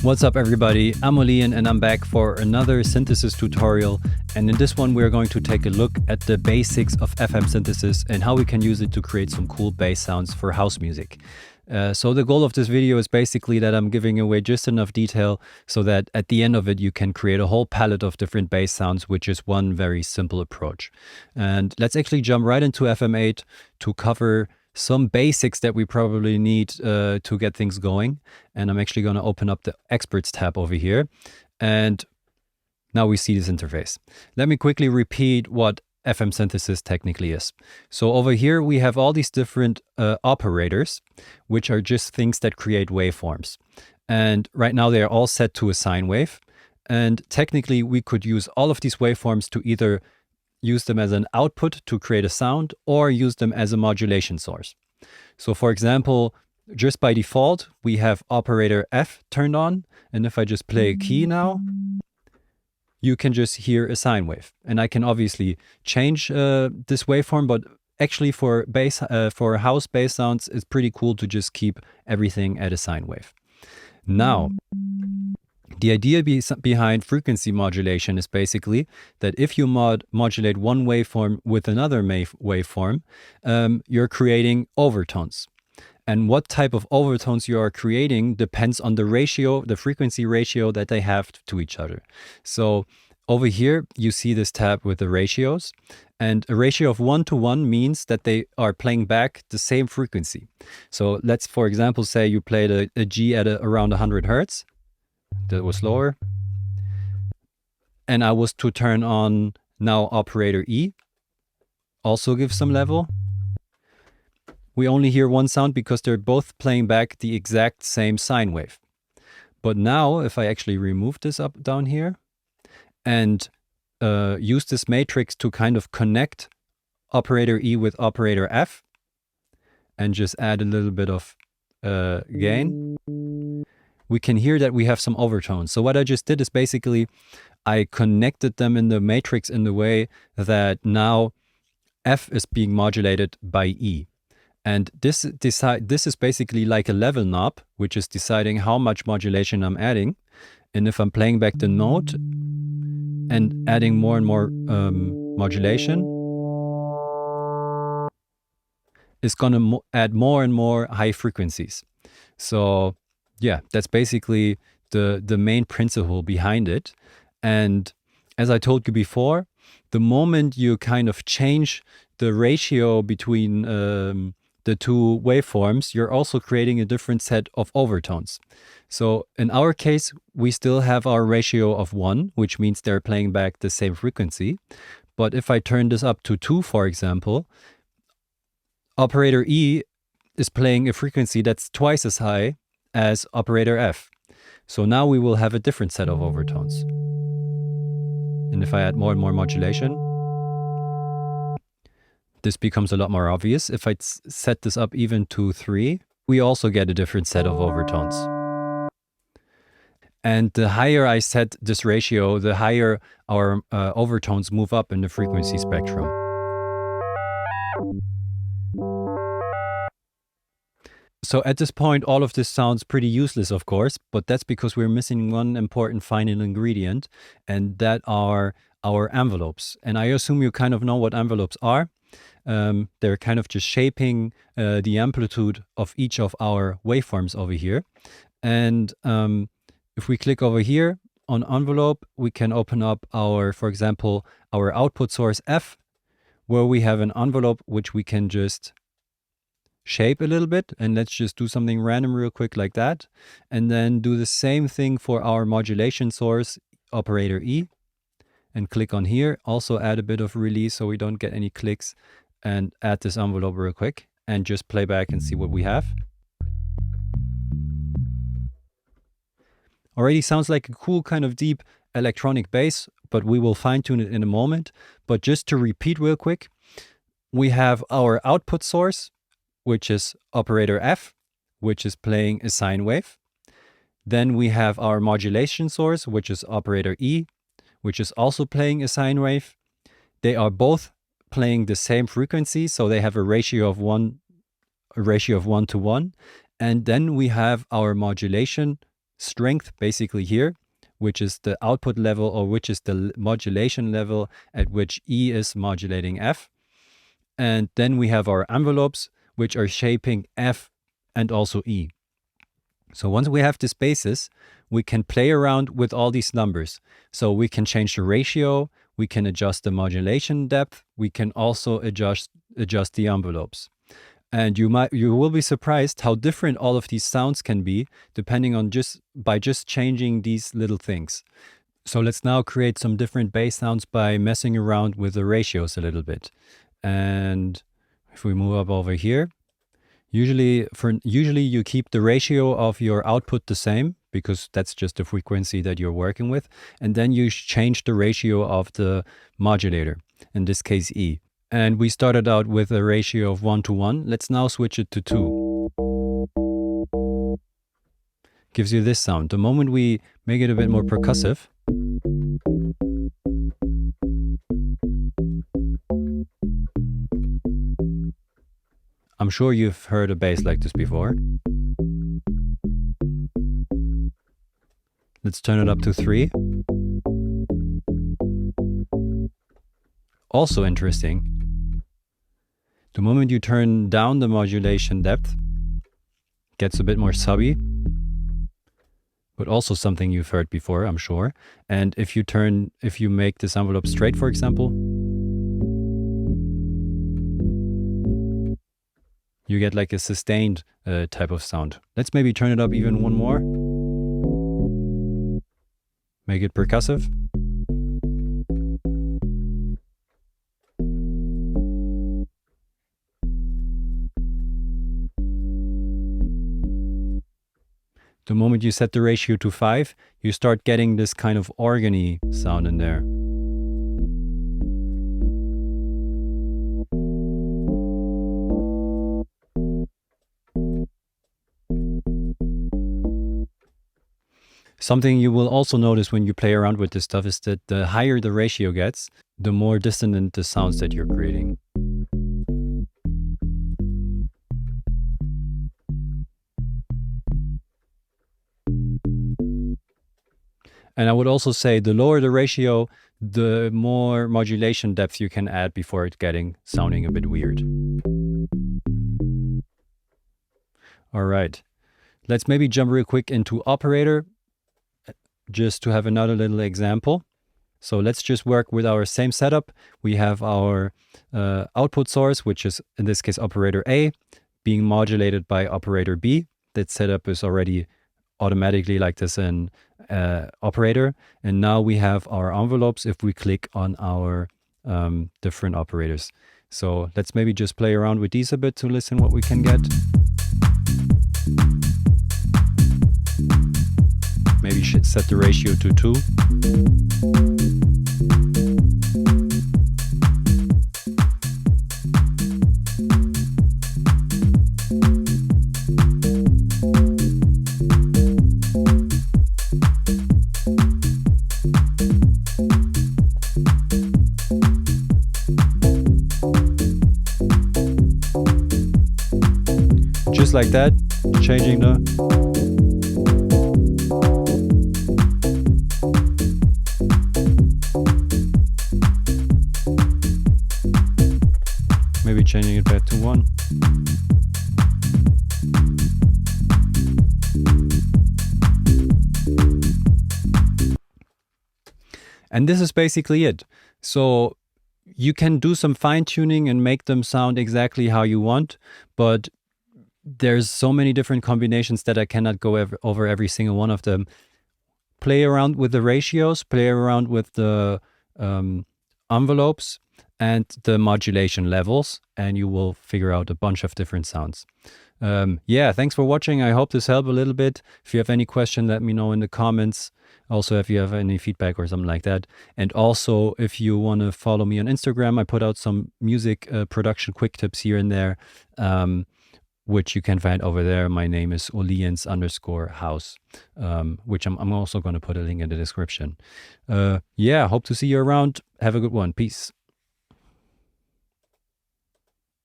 What's up everybody, I'm Olian and I'm back for another synthesis tutorial, and in this one we're going to take a look at the basics of FM synthesis and how we can use it to create some cool bass sounds for house music. So the goal of this video is basically that I'm giving away just enough detail so that at the end of it you can create a whole palette of different bass sounds, which is one very simple approach. And let's actually jump right into FM8 to cover some basics that we probably need to get things going. And I'm actually going to open up the Experts tab over here. And now we see this interface. Let me quickly repeat what FM synthesis technically is. So over here we have all these different operators, which are just things that create waveforms. And right now they are all set to a sine wave. And technically we could use all of these waveforms to either use them as an output to create a sound or use them as a modulation source. So for example, just by default, we have operator F turned on. And if I just play a key now, you can just hear a sine wave. And I can obviously change this waveform, but actually for house bass sounds, it's pretty cool to just keep everything at a sine wave. Now, the idea behind frequency modulation is basically that if you modulate one waveform with another waveform, you're creating overtones. And what type of overtones you are creating depends on the frequency ratio that they have to each other. So over here, you see this tab with the ratios. And a ratio of 1:1 means that they are playing back the same frequency. So let's, for example, say you played a G at around 100 hertz. That was lower. And I was to turn on now operator E. Also give some level. We only hear one sound because they're both playing back the exact same sine wave. But now if I actually remove this up down here and use this matrix to kind of connect operator E with operator F and just add a little bit of gain, we can hear that we have some overtones. So what I just did is basically I connected them in the matrix in the way that now F is being modulated by E. And this is basically like a level knob, which is deciding how much modulation I'm adding. And if I'm playing back the note and adding more and more modulation, it's going to add more and more high frequencies. So yeah, that's basically the main principle behind it. And as I told you before, the moment you kind of change the ratio between the two waveforms, you're also creating a different set of overtones. So in our case, we still have our ratio of 1, which means they're playing back the same frequency. But if I turn this up to 2, for example, operator E is playing a frequency that's twice as high as operator F. So now we will have a different set of overtones. And if I add more and more modulation, this becomes a lot more obvious. If I set this up even to 3, we also get a different set of overtones. And the higher I set this ratio, the higher our overtones move up in the frequency spectrum. So at this point, all of this sounds pretty useless, of course, but that's because we're missing one important final ingredient, and that are our envelopes. And I assume you kind of know what envelopes are. They're kind of just shaping the amplitude of each of our waveforms over here. And if we click over here on envelope, we can open up for example, our output source F, where we have an envelope which we can just shape a little bit. And let's just do something random real quick like that. And then do the same thing for our modulation source, operator E. And click on here. Also add a bit of release so we don't get any clicks. And add this envelope real quick. And just play back and see what we have. Already sounds like a cool kind of deep electronic bass, but we will fine tune it in a moment. But just to repeat real quick, we have our output source, which is operator F, which is playing a sine wave. Then we have our modulation source, which is operator E, which is also playing a sine wave. They are both playing the same frequency, so they have a ratio of 1 to 1. And then we have our modulation strength basically here, which is the output level, or which is the modulation level at which E is modulating F. And then we have our envelopes, which are shaping F and also E. So once we have this basis, we can play around with all these numbers. So we can change the ratio, we can adjust the modulation depth, we can also adjust the envelopes. And you will be surprised how different all of these sounds can be depending on by just changing these little things. So let's now create some different bass sounds by messing around with the ratios a little bit. And if we move up over here, usually you keep the ratio of your output the same, because that's just the frequency that you're working with. And then you change the ratio of the modulator, in this case E. And we started out with a ratio of 1:1. Let's now switch it to 2. Gives you this sound. The moment we make it a bit more percussive, I'm sure you've heard a bass like this before. Let's turn it up to 3. Also interesting. The moment you turn down the modulation depth, gets a bit more subby, but also something you've heard before, I'm sure. And if you make this envelope straight, for example, you get like a sustained type of sound. Let's maybe turn it up even one more. Make it percussive. The moment you set the ratio to 5, you start getting this kind of organy sound in there. Something you will also notice when you play around with this stuff is that the higher the ratio gets, the more dissonant the sounds that you're creating. And I would also say the lower the ratio, the more modulation depth you can add before it sounding a bit weird. All right, let's maybe jump real quick into operator, just to have another little example. So let's just work with our same setup. We have our output source, which is in this case operator A, being modulated by operator B. That setup is already automatically like this in operator. And now we have our envelopes if we click on our different operators. So let's maybe just play around with these a bit to listen what we can get. Maybe set the ratio to 2. Just like that, changing the... Maybe changing it back to 1. And this is basically it. So you can do some fine tuning and make them sound exactly how you want, but there's so many different combinations that I cannot go over every single one of them. Play around with the ratios, play around with the envelopes and the modulation levels, and you will figure out a bunch of different sounds. Yeah, thanks for watching. I hope this helped a little bit. If you have any question, let me know in the comments. Also, if you have any feedback or something like that. And also, if you want to follow me on Instagram, I put out some music production quick tips here and there, which you can find over there. My name is Oliens_house, which I'm also going to put a link in the description. Yeah, hope to see you around. Have a good one. Peace.